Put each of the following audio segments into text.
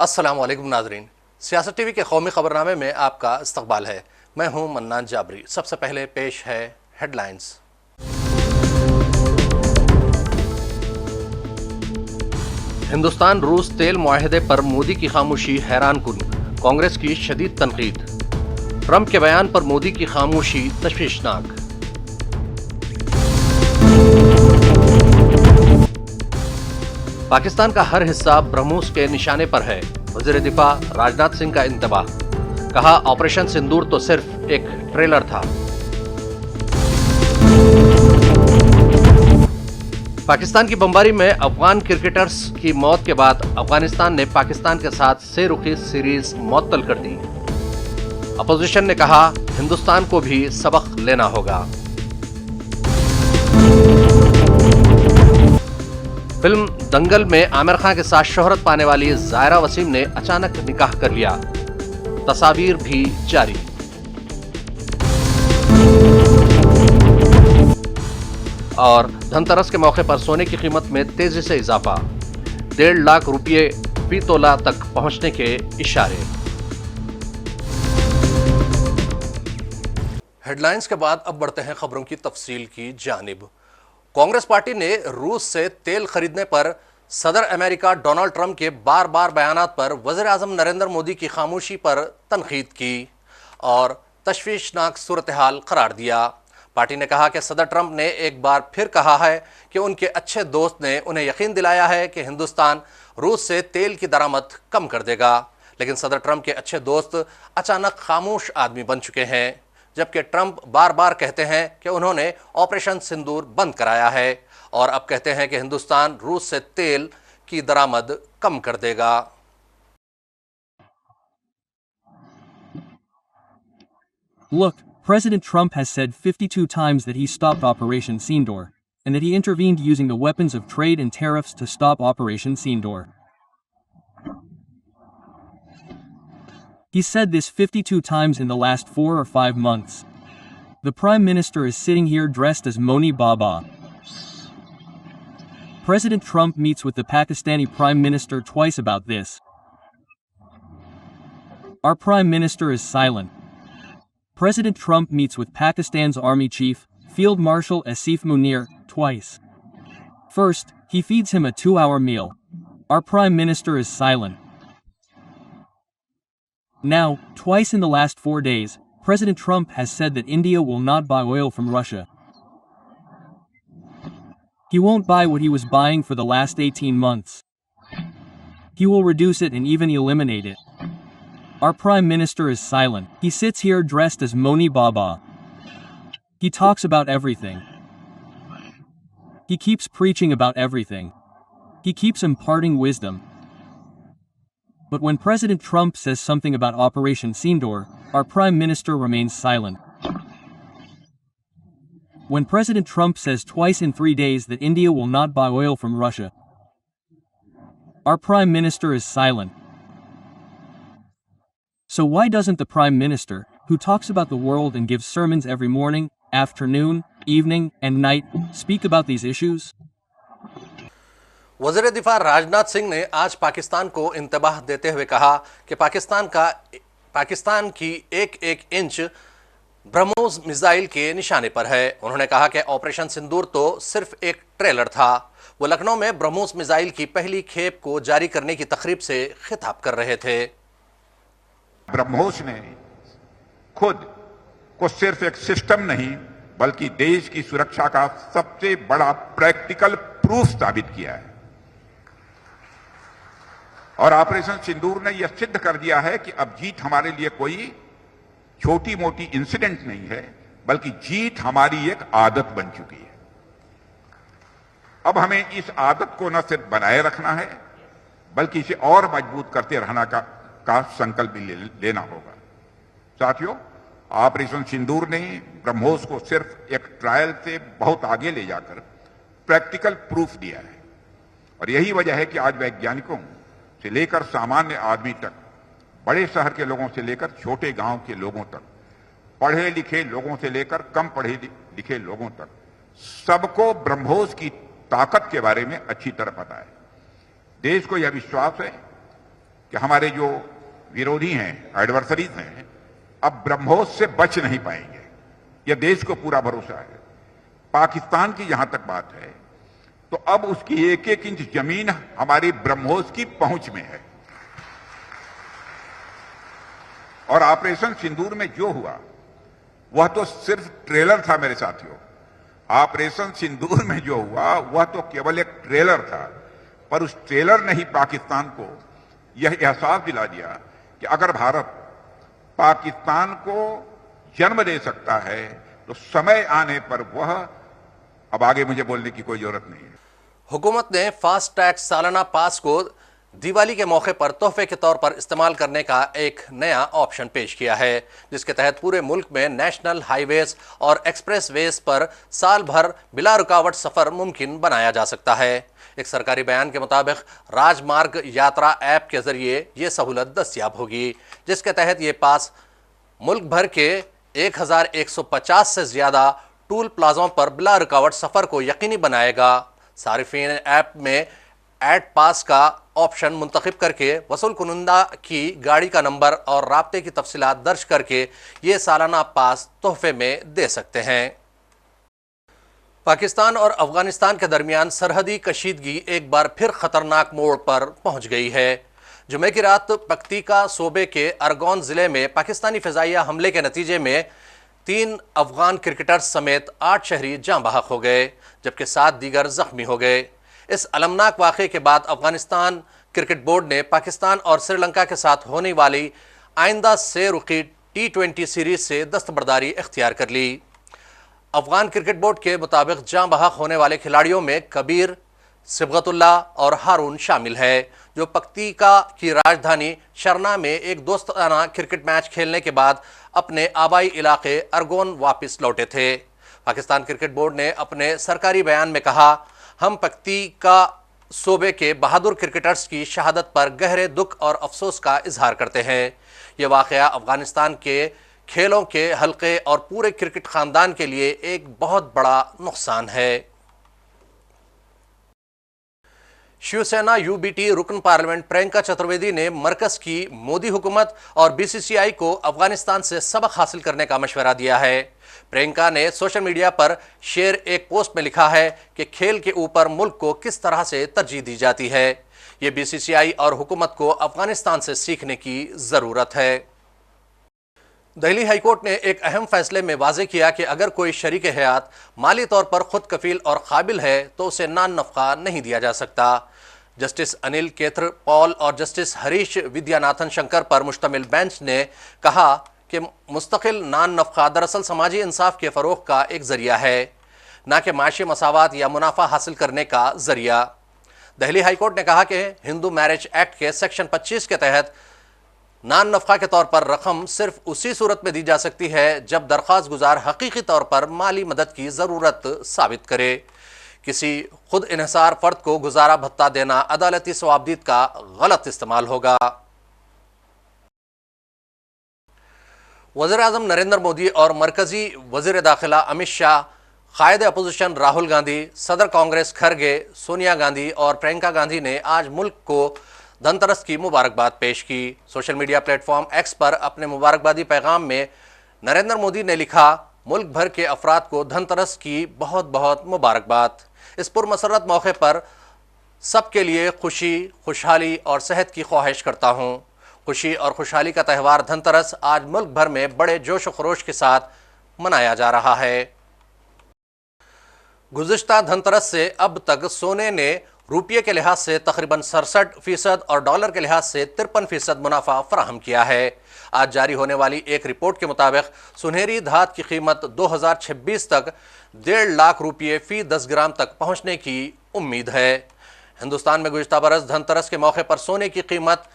अस्सलाम वालेकुम नाजरीन, सियासत टीवी के कौमी खबरनामे में आपका इस्तकबाल है। मैं हूं मन्नान जाबरी। सबसे पहले पेश है हेडलाइंस। हिंदुस्तान रूस तेल मुआहदे पर मोदी की खामोशी हैरान कुन, कांग्रेस की शदीद तनकीद। ट्रंप के बयान पर मोदी की खामोशी तशवीशनाक। पाकिस्तान का हर हिस्सा ब्रह्मोस के निशाने पर है, वज़ीर दिफा राजनाथ सिंह का इंतबाह। कहा ऑपरेशन सिंदूर तो सिर्फ एक ट्रेलर था। पाकिस्तान की बमबारी में अफगान क्रिकेटर्स की मौत के बाद अफगानिस्तान ने पाकिस्तान के साथ सेरुखी सीरीज मुअत्तल कर दी। अपोजिशन ने कहा हिंदुस्तान को भी सबक लेना होगा। फिल्म दंगल में आमिर खान के साथ शोहरत पाने वाली ज़ायरा वसीम ने अचानक निकाह कर लिया, तस्वीर भी जारी। और धनतेरस के मौके पर सोने की कीमत में तेजी से इजाफा, 1.5 लाख रुपये फी तोला तक पहुंचने के इशारे। हेडलाइंस के बाद अब बढ़ते हैं खबरों की तफसील की जानिब। कांग्रेस पार्टी ने रूस से तेल खरीदने पर सदर अमेरिका डोनाल्ड ट्रंप के बार बार बयानात पर वज़ीर आज़म नरेंद्र मोदी की खामोशी पर तनकीद की और तशवीशनाक सूरत हाल करार दिया। पार्टी ने कहा कि सदर ट्रंप ने एक बार फिर कहा है कि उनके अच्छे दोस्त ने उन्हें यकीन दिलाया है कि हिंदुस्तान रूस से तेल की दरामद कम कर देगा, लेकिन सदर ट्रंप के अच्छे दोस्त अचानक खामोश आदमी बन चुके हैं, जबकि ट्रंप बार बार कहते हैं कि उन्होंने ऑपरेशन सिंदूर बंद कराया है और अब कहते हैं कि हिंदुस्तान रूस से तेल की दरामद कम कर देगा। Look, President Trump has said 52 times that he stopped Operation Sindoor, and that he intervened using the weapons of trade and tariffs to stop Operation Sindoor. He said this 52 times in the last 4 or 5 months. The Prime Minister is sitting here dressed as Moni Baba. President Trump meets with the Pakistani Prime Minister twice about this. Our Prime Minister is silent. President Trump meets with Pakistan's Army Chief, Field Marshal Asif Munir, twice. First, he feeds him a 2-hour meal. Our Prime Minister is silent. Now, twice in the last 4 days, President Trump has said that India will not buy oil from Russia. He won't buy what he was buying for the last 18 months. He will reduce it and even eliminate it. Our Prime Minister is silent. He sits here dressed as Moni Baba. He talks about everything. He keeps preaching about everything. He keeps imparting wisdom. But when President Trump says something about Operation Sindoor, our Prime Minister remains silent. When President Trump says twice in 3 days that India will not buy oil from Russia, our Prime Minister is silent. So why doesn't the Prime Minister, who talks about the world and gives sermons every morning, afternoon, evening, and night, speak about these issues? वज़ीर दिफा राजनाथ सिंह ने आज पाकिस्तान को इंतबाह देते हुए कहा कि पाकिस्तान की एक एक इंच ब्रह्मोस मिसाइल के निशाने पर है। उन्होंने कहा कि ऑपरेशन सिंदूर तो सिर्फ एक ट्रेलर था। वो लखनऊ में ब्रह्मोस मिसाइल की पहली खेप को जारी करने की तकरीब से खिताब कर रहे थे। ब्रह्मोस ने खुद को सिर्फ एक सिस्टम नहीं बल्कि देश की सुरक्षा का सबसे बड़ा प्रैक्टिकल प्रूफ साबित किया है और ऑपरेशन सिंदूर ने यह सिद्ध कर दिया है कि अब जीत हमारे लिए कोई छोटी मोटी इंसिडेंट नहीं है, बल्कि जीत हमारी एक आदत बन चुकी है। अब हमें इस आदत को न सिर्फ बनाए रखना है बल्कि इसे और मजबूत करते रहना का संकल्प भी लेना होगा। साथियों, ऑपरेशन सिंदूर ने ब्रह्मोस को सिर्फ एक ट्रायल से बहुत आगे ले जाकर प्रैक्टिकल प्रूफ दिया है और यही वजह है कि आज वैज्ञानिकों से लेकर सामान्य आदमी तक, बड़े शहर के लोगों से लेकर छोटे गांव के लोगों तक, पढ़े लिखे लोगों से लेकर कम पढ़े लिखे लोगों तक, सबको ब्रह्मोस की ताकत के बारे में अच्छी तरह पता है। देश को यह विश्वास है कि हमारे जो विरोधी हैं, एडवर्सरीज हैं, अब ब्रह्मोस से बच नहीं पाएंगे। यह देश को पूरा भरोसा है। पाकिस्तान की जहां तक बात है तो अब उसकी एक एक इंच जमीन हमारी ब्रह्मोस की पहुंच में है। और ऑपरेशन सिंदूर में जो हुआ वह तो सिर्फ ट्रेलर था मेरे साथियों। ऑपरेशन सिंदूर में जो हुआ वह तो केवल एक ट्रेलर था, पर उस ट्रेलर ने ही पाकिस्तान को यह एहसास दिला दिया कि अगर भारत पाकिस्तान को जन्म दे सकता है तो समय आने पर वह, अब आगे मुझे बोलने की कोई जरूरत नहीं है। हुकूमत ने फास्ट टैग सालाना पास को दिवाली के मौके पर तोहफे के तौर पर इस्तेमाल करने का एक नया ऑप्शन पेश किया है, जिसके तहत पूरे मुल्क में नेशनल हाईवेज और एक्सप्रेस वेज पर साल भर बिला रुकावट सफर मुमकिन बनाया जा सकता है। एक सरकारी बयान के मुताबिक राजमार्ग यात्रा ऐप के जरिए ये सहूलत दस्तियाब होगी, जिसके तहत ये पास मुल्क भर के 1150 से ज्यादा टूल प्लाजों पर बिला रुकावट सफर को यकीनी बनाएगा। सारिफीन ऐप में ऐड पास का ऑप्शन मुंतखब करके वसूल कुनंदा की गाड़ी का नंबर और राब्ते की तफसीलात दर्ज करके ये सालाना पास तोहफे में दे सकते हैं। पाकिस्तान और अफगानिस्तान के दरमियान सरहदी कशीदगी एक बार फिर खतरनाक मोड़ पर पहुंच गई है। जुमे की रात पक्तिका सूबे के अरगोन जिले में पाकिस्तानी फिजाइया हमले के नतीजे में 3 अफगान क्रिकेटर्स समेत 8 शहरी जाँ बहक हो गए, जबकि 7 दीगर जख्मी हो गए। इस अलमनाक वाक़े के बाद अफगानिस्तान क्रिकेट बोर्ड ने पाकिस्तान और श्रीलंका के साथ होने वाली आइंदा से रुकी T20 सीरीज से दस्तबरदारी इख्तियार कर ली। अफगान क्रिकेट बोर्ड के मुताबिक जाँ बहक होने वाले खिलाड़ियों में कबीर, सिबगतुल्ला और हारून शामिल है, जो पक्तिका की राजधानी शरना में एक दोस्ताना क्रिकेट मैच खेलने के बाद अपने आबाई इलाके अरगोन वापस लौटे थे। पाकिस्तान क्रिकेट बोर्ड ने अपने सरकारी बयान में कहा, हम पक्तिका सूबे के बहादुर क्रिकेटर्स की शहादत पर गहरे दुख और अफसोस का इजहार करते हैं। यह वाक़या अफगानिस्तान के खेलों के हल्के और पूरे क्रिकेट खानदान के लिए एक बहुत बड़ा नुकसान है। शिवसेना यूबीटी रुकन पार्लियामेंट प्रियंका चतुर्वेदी ने मरकज की मोदी हुकूमत और बीसीसीआई को अफगानिस्तान से सबक हासिल करने का मशवरा दिया है। प्रियंका ने सोशल मीडिया पर शेयर एक पोस्ट में लिखा है कि खेल के ऊपर मुल्क को किस तरह से तरजीह दी जाती है। ये बीसीसीआई और हुकूमत को अफगानिस्तान से सीखने की ज़रूरत है। दिल्ली हाईकोर्ट ने एक अहम फैसले में वाज़ेह किया कि अगर कोई शरीक हयात माली तौर पर खुद कफील और काबिल है तो उसे नान नफ़का नहीं दिया जा सकता। जस्टिस अनिल केथर पॉल और जस्टिस हरीश विद्यानाथन शंकर पर मुश्तमिल बेंच ने कहा कि मुस्तकिल नान नफ़का दरअसल समाजी इंसाफ के फ़रोग़ का एक ज़रिया है, न कि माशी मसावत या मुनाफा हासिल करने का ज़रिया। दिल्ली हाईकोर्ट ने कहा कि हिंदू मैरिज एक्ट के सेक्शन 25 के तहत नान नफ़का के तौर पर रकम सिर्फ उसी सूरत में दी जा सकती है जब दरख्वास्त गुजार हकीकी तौर पर माली मदद की ज़रूरत साबित करे। किसी खुद इन्हसार फ़र्द को गुजारा भत्ता देना अदालती सवाबदीद का गलत इस्तेमाल होगा। वज़ीर-ए-आज़म नरेंद्र मोदी और मरकज़ी वज़ीर दाखिला अमित शाह, क़ायद अपोजिशन राहुल गांधी, सदर कांग्रेस खरगे, सोनिया गांधी और प्रियंका गांधी ने आज मुल्क को धनतेरस की मुबारकबाद पेश की। सोशल मीडिया प्लेटफॉर्म एक्स पर अपने मुबारकबादी पैगाम में नरेंद्र मोदी ने लिखा, मुल्क भर के अफराद को धनतेरस की बहुत बहुत मुबारकबाद। इस पुरमसरत मौके पर सबके लिए खुशी, खुशहाली और सेहत की ख्वाहिश करता हूँ। खुशी और खुशहाली का त्यौहार धनतेरस आज मुल्क भर में बड़े जोश व खरोश के साथ मनाया जा रहा है। गुज़िश्ता धनतेरस से अब तक सोने ने रुपये के लिहाज से तकरीबन 67% और डॉलर के लिहाज से 53% मुनाफा फराहम किया है। आज जारी होने वाली एक रिपोर्ट के मुताबिक सुनहरी धात की कीमत 2026 तक 1.5 लाख रुपये फी 10 ग्राम तक पहुंचने की उम्मीद है। हिंदुस्तान में गुज़िश्ता बरस धनतेरस के मौके पर सोने की कीमत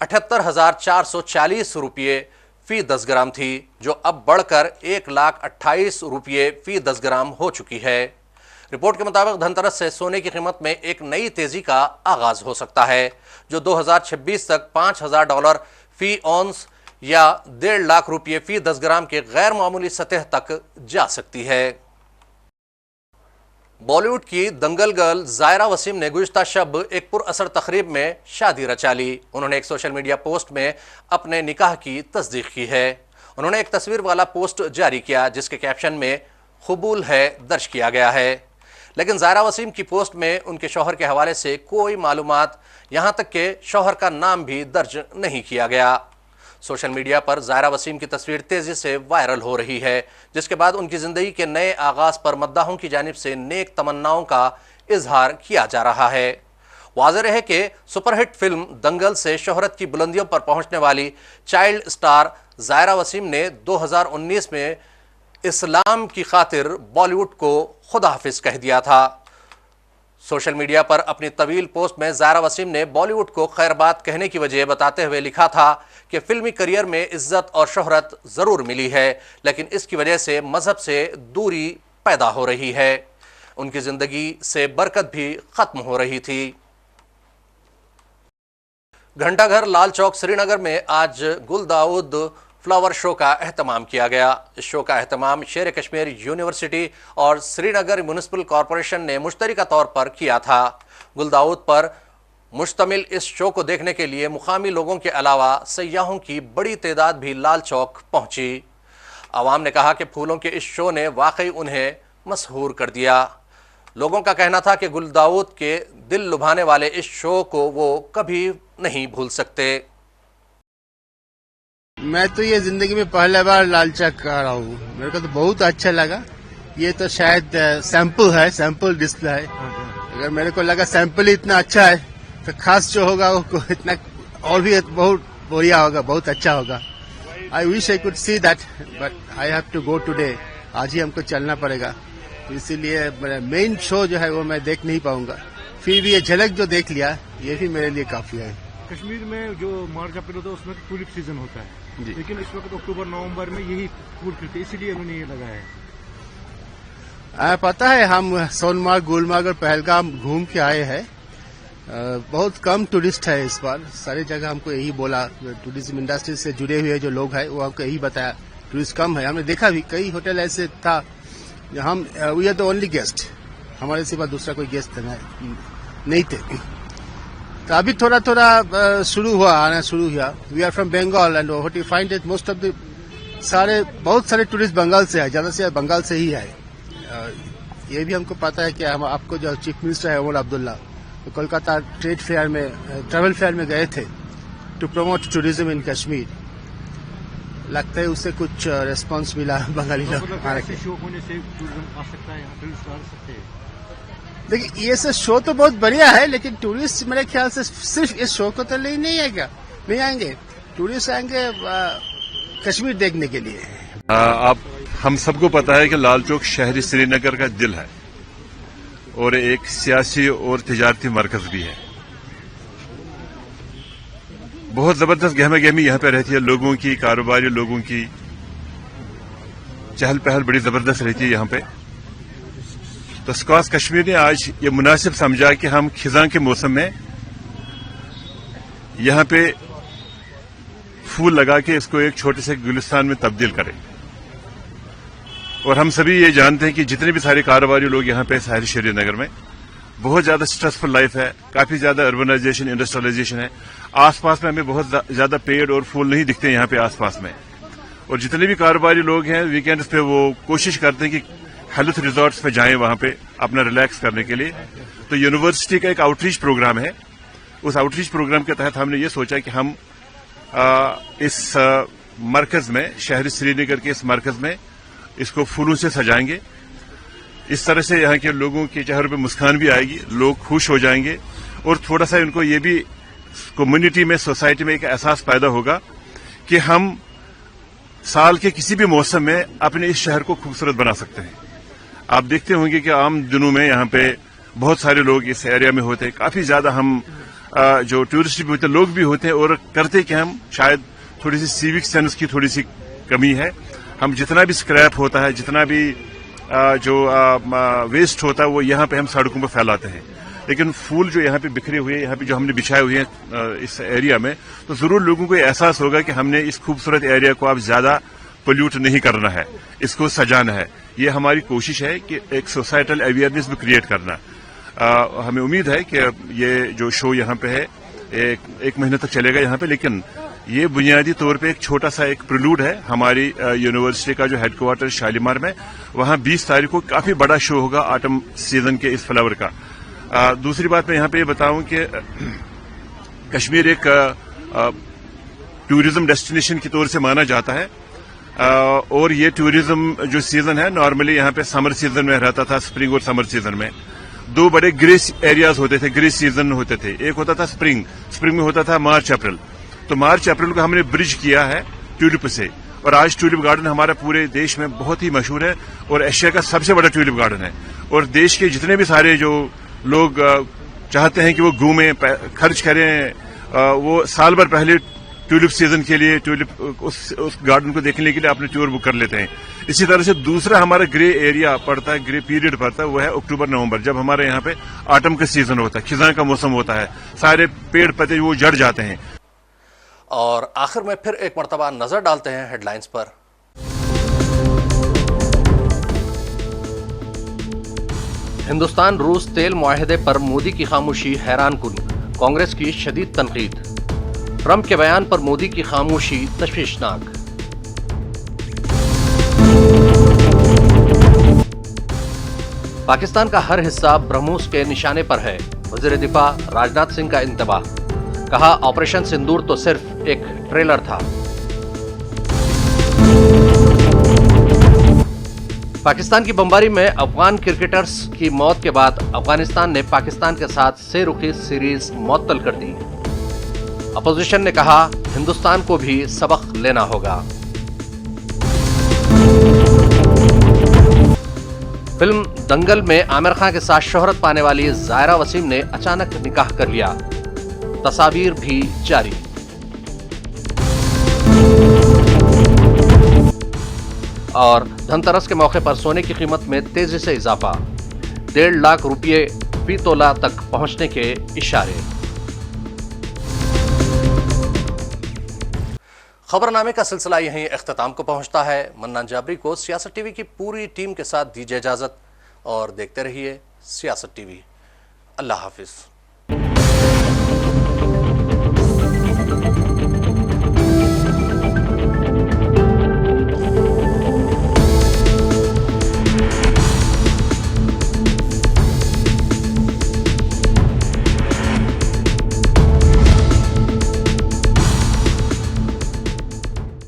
78,440 रुपये फी 10 ग्राम थी, जो अब बढ़कर 1,28,000 रुपये फी 10 ग्राम हो चुकी है। रिपोर्ट के मुताबिक धनतेरस से सोने की कीमत में एक नई तेजी का आगाज हो सकता है, जो 2026 तक $5,000 फी औंस या 1.5 लाख रुपये फी 10 ग्राम के गैर मामूली सतह तक जा सकती है। बॉलीवुड की दंगल गर्ल जायरा वसीम ने गुज़िश्ता शब एक पुरअसर तकरीब में शादी रचा ली। उन्होंने एक सोशल मीडिया पोस्ट में अपने निकाह की तस्दीक की है। उन्होंने एक तस्वीर वाला पोस्ट जारी किया जिसके कैप्शन में कबूल है दर्ज किया गया है, लेकिन जायरा वसीम की पोस्ट में उनके शौहर के हवाले से कोई मालूमात, यहाँ तक कि शौहर का नाम भी दर्ज नहीं किया गया। सोशल मीडिया पर जायरा वसीम की तस्वीर तेज़ी से वायरल हो रही है, जिसके बाद उनकी ज़िंदगी के नए आगाज़ पर मद्दाहों की जानिब से नेक तमन्नाओं का इजहार किया जा रहा है। वाज़ेह है कि सुपरहिट फिल्म दंगल से शोहरत की बुलंदियों पर पहुंचने वाली चाइल्ड स्टार जायरा वसीम ने 2019 में इस्लाम की खातिर बॉलीवुड को खुदा हाफिज कह दिया था। सोशल मीडिया पर अपनी तवील पोस्ट में जायरा वसीम ने बॉलीवुड को खैरबाद कहने की वजह बताते हुए लिखा था कि फिल्मी करियर में इज्जत और शोहरत ज़रूर मिली है, लेकिन इसकी वजह से मजहब से दूरी पैदा हो रही है। उनकी ज़िंदगी से बरकत भी ख़त्म हो रही थी। घंटाघर लाल चौक श्रीनगर में आज गुल दाऊद फ्लावर शो का एहतमाम किया गया। इस शो का एहतमाम शेर कश्मीर यूनिवर्सिटी और श्रीनगर म्यूनिसिपल कॉरपोरेशन ने मुश्तरका तौर पर किया था। गुल दाऊद पर मुश्तमिल इस शो को देखने के लिए मुकामी लोगों के अलावा सयाहों की बड़ी तादाद भी लाल चौक पहुंची। आवाम ने कहा कि फूलों के इस शो ने वाकई उन्हें मशहूर कर दिया। लोगों का कहना था कि गुल दाऊद के दिल लुभाने वाले इस शो को वो कभी नहीं भूल सकते। मैं तो ये जिंदगी में पहली बार लाल चौक आ रहा हूँ, मेरे को तो बहुत अच्छा लगा। ये तो शायद सैंपल है, सैंपल डिस्प्ले है। अगर मेरे को लगा सैंपल ही इतना अच्छा है तो खास जो होगा वो इतना और भी बहुत बढ़िया होगा, बहुत अच्छा होगा। I wish I could see that but I have to go today. आज ही हमको चलना पड़ेगा, तो इसीलिए मेरा मेन शो जो है वो मैं देख नहीं पाऊंगा। फिर भी ये झलक जो देख लिया ये भी मेरे लिए काफी है। कश्मीर में जो मार्च अप्रैल होता है उसमें टूलिप सीजन होता है, लेकिन इस वक्त अक्टूबर नवंबर में यही फूल खिलते, इसीलिए उन्होंने ये लगाया है। पता है हम सोनमार्ग, गुलमार्ग और पहलगाम घूम के आए हैं। बहुत कम टूरिस्ट है इस बार। सारी जगह हमको यही बोला, टूरिज्म इंडस्ट्री से जुड़े हुए जो लोग हैं वो हमको यही बताया टूरिस्ट कम है। हमने देखा भी कई होटल ऐसे था हम we are the only guest, हमारे सिवा दूसरा कोई गेस्ट नहीं थे। तो अभी थोड़ा थोड़ा शुरू हुआ, आना शुरू हुआ। We are from Bengal and what you find it most of the बहुत सारे टूरिस्ट बंगाल से है, ज्यादा से बंगाल से ही है। ये भी हमको पता है कि हम आपको जो चीफ मिनिस्टर है उमर अब्दुल्ला तो कोलकाता ट्रेड फेयर में ट्रैवल फेयर में गए थे to promote tourism in Kashmir. लगता है उससे कुछ रिस्पांस मिला बंगाली लोग। देखिए ये सब शो तो बहुत बढ़िया है, लेकिन टूरिस्ट मेरे ख्याल से सिर्फ इस शो को तो नहीं आएगा, नहीं आएंगे। टूरिस्ट आएंगे कश्मीर देखने के लिए। आप हम सबको पता है कि लाल चौक शहरी श्रीनगर का दिल है और एक सियासी और तिजारती मरकज भी है। बहुत जबरदस्त गहमा गहमी यहाँ पे रहती है, लोगों की, कारोबारी लोगों की चहल पहल बड़ी जबरदस्त रहती है यहाँ पे। तो स्कॉच कश्मीर ने आज ये मुनासिब समझा कि हम खिजां के मौसम में यहाँ पे फूल लगा के इसको एक छोटे से गुलिस्तान में तब्दील करें। और हम सभी ये जानते हैं कि जितने भी सारे कारोबारी लोग यहाँ पे शहरी श्रीनगर में बहुत ज्यादा स्ट्रेसफुल लाइफ है, काफी ज्यादा अर्बनाइजेशन, इंडस्ट्रियलाइजेशन है। आसपास में हमें बहुत ज्यादा पेड़ और फूल नहीं दिखते यहाँ पे आसपास में। और जितने भी कारोबारी लोग हैं वीकेंड्स पे वो कोशिश करते हैं कि हेल्थ रिजॉर्ट्स पे जाएं वहां पे अपना रिलैक्स करने के लिए। तो यूनिवर्सिटी का एक आउटरीच प्रोग्राम है, उस आउटरीच प्रोग्राम के तहत हमने ये सोचा कि हम इस मरकज में, शहरी श्रीनगर के इस मरकज में इसको फूलों से सजाएंगे। इस तरह से यहाँ के लोगों के चेहरों पे मुस्कान भी आएगी, लोग खुश हो जाएंगे और थोड़ा सा इनको ये भी कम्युनिटी में, सोसाइटी में एक एहसास पैदा होगा कि हम साल के किसी भी मौसम में अपने इस शहर को खूबसूरत बना सकते हैं। आप देखते होंगे कि आम दिनों में यहाँ पे बहुत सारे लोग इस एरिया में होते हैं, काफी ज्यादा हम जो टूरिस्ट भी होते हैं, लोग भी होते हैं और करते कि हम शायद थोड़ी सी सिविक सेंस की थोड़ी सी कमी है। हम जितना भी स्क्रैप होता है, जितना भी जो वेस्ट होता है वो यहाँ पे हम सड़कों पर फैलाते हैं। लेकिन फूल जो यहाँ पे बिखरे हुए, यहाँ पे जो हमने बिछाए हुए हैं इस एरिया में, तो जरूर लोगों को एहसास होगा कि हमने इस खूबसूरत एरिया को अब ज्यादा पोल्यूट नहीं करना है, इसको सजाना है। ये हमारी कोशिश है कि एक सोसाइटल अवेयरनेस भी क्रिएट करना। हमें उम्मीद है कि ये जो शो यहाँ पे है एक महीने तक चलेगा यहाँ पे, लेकिन ये बुनियादी तौर पे एक छोटा सा एक प्रिलूड है। हमारी यूनिवर्सिटी का जो हेडक्वार्टर शालीमार में, वहाँ 20 तारीख को काफी बड़ा शो होगा ऑटम सीजन के इस फ्लावर का। दूसरी बात मैं यहाँ पे ये बताऊं कि कश्मीर एक टूरिज्म डेस्टिनेशन के तौर से माना जाता है, और ये टूरिज्म जो सीजन है नॉर्मली यहाँ पे समर सीजन में रहता था, स्प्रिंग और समर सीजन में। दो बड़े ग्रीस एरियाज होते थे, ग्रीस सीजन होते थे। एक होता था स्प्रिंग में होता था मार्च अप्रैल। तो मार्च अप्रैल को हमने ब्रिज किया है ट्यूलिप से, और आज ट्यूलिप गार्डन हमारा पूरे देश में बहुत ही मशहूर है और एशिया का सबसे बड़ा ट्यूलिप गार्डन है। और देश के जितने भी सारे जो लोग चाहते हैं कि वो घूमें, खर्च करें, वो साल भर पहले ट्यूलिप सीजन के लिए उस गार्डन को देखने के लिए अपने टूर बुक कर लेते हैं। इसी तरह से दूसरा हमारा ग्रे एरिया पड़ता है, ग्रे पीरियड पड़ता है, वो है अक्टूबर नवंबर, जब हमारे यहाँ पे ऑटम का सीजन होता है, खिजां का मौसम होता है, सारे पेड़ पत्ते वो झड़ जाते हैं। और आखिर में फिर एक मर्तबा नजर डालते हैं हेडलाइंस पर। हिंदुस्तान रूस तेल मुआहदे पर मोदी की खामोशी हैरान कुन, कांग्रेस की शदीद तनकीद। ट्रंप के बयान पर मोदी की खामोशी तशवीशनाक। पाकिस्तान का हर हिस्सा ब्रह्मोस के निशाने पर है, वज़ीर दिफा राजनाथ सिंह का इंतबाह। कहा ऑपरेशन सिंदूर तो सिर्फ एक ट्रेलर था। पाकिस्तान की बमबारी में अफगान क्रिकेटर्स की मौत के बाद अफगानिस्तान ने पाकिस्तान के साथ से रुखी सीरीज मुअत्तल कर दी। अपोजिशन ने कहा हिंदुस्तान को भी सबक लेना होगा। फिल्म दंगल में आमिर खान के साथ शोहरत पाने वाली जायरा वसीम ने अचानक निकाह कर लिया, तस्वीर भी जारी। और धनतेरस के मौके पर सोने की कीमत में तेजी से इजाफा, 1.5 लाख रुपये फी तोला तक पहुंचने के इशारे। खबरनामे का सिलसिला यहीं इख्तिताम को पहुंचता है। मन्नान जाबरी को सियासत टीवी की पूरी टीम के साथ दीजिए इजाजत और देखते रहिए सियासत टीवी। अल्लाह हाफिज।